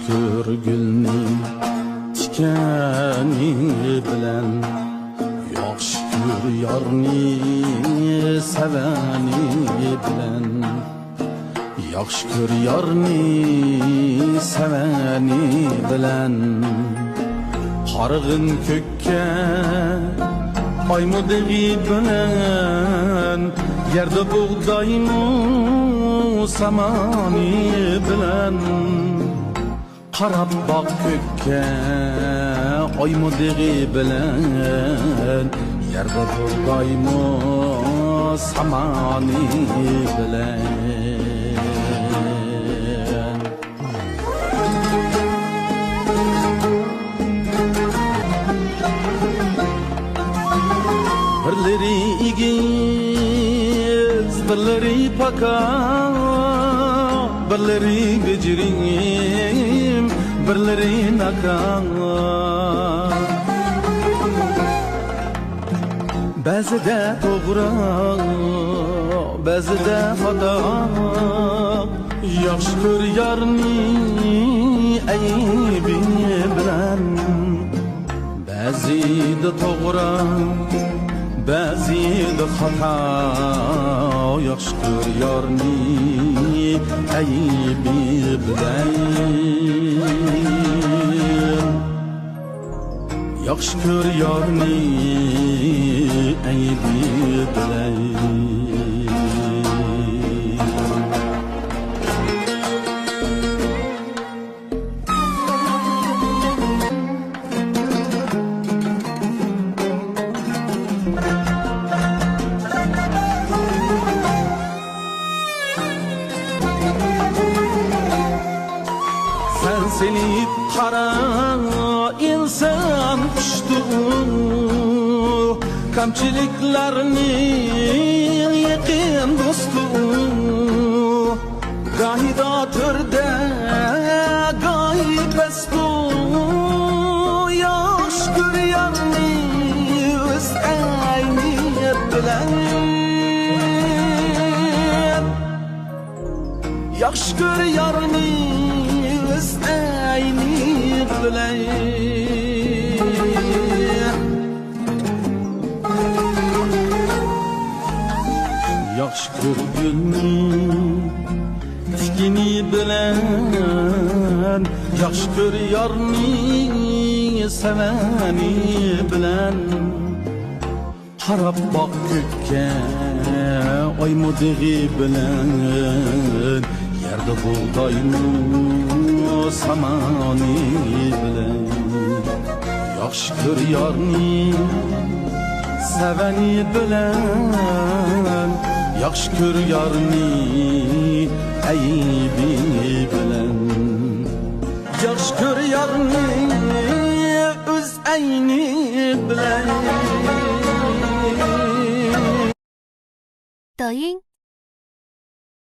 kör gülni tikani bilen, yaxshi kör yarni seveni bilen, yaxshi kör yarni seveni bilen. Qarg'in kökka aymudigi bilen, yerde buğdaymu samani bilen. Qarab baq kökka aymudigi bilen, yerde buğdaymu samani bilen. Birleri igiz, birleri paka, birleri gıcırım, birleri naka. Bazıda doğru, bazıda hata, yaxshi kör yarni aybi bilen. Bazıda doğru, bazıda hata, yaxshi kör yarni aybi bilen. Yaxshi kör yarni aybi bilen. Senip qara insan uçtu, kamchiliklarni yaqin do'stu. Gahida turda gahi pastu, yaxshi kör yarni o'z ayni bilan. Yaxshi kör yarni o'z ayni bilan. Yaxshi kör gulni tikini bilen, yaxshi kör yarni seveni bilen. Qarab baq kökka aymudigi bilen, yerde buğdaymu samani bilen. Yaxshi kör yarni seveni bilen, yaxshi kör yarni aybi bilen. Yaxshi kör yarni o'z ayni bilen. 抖音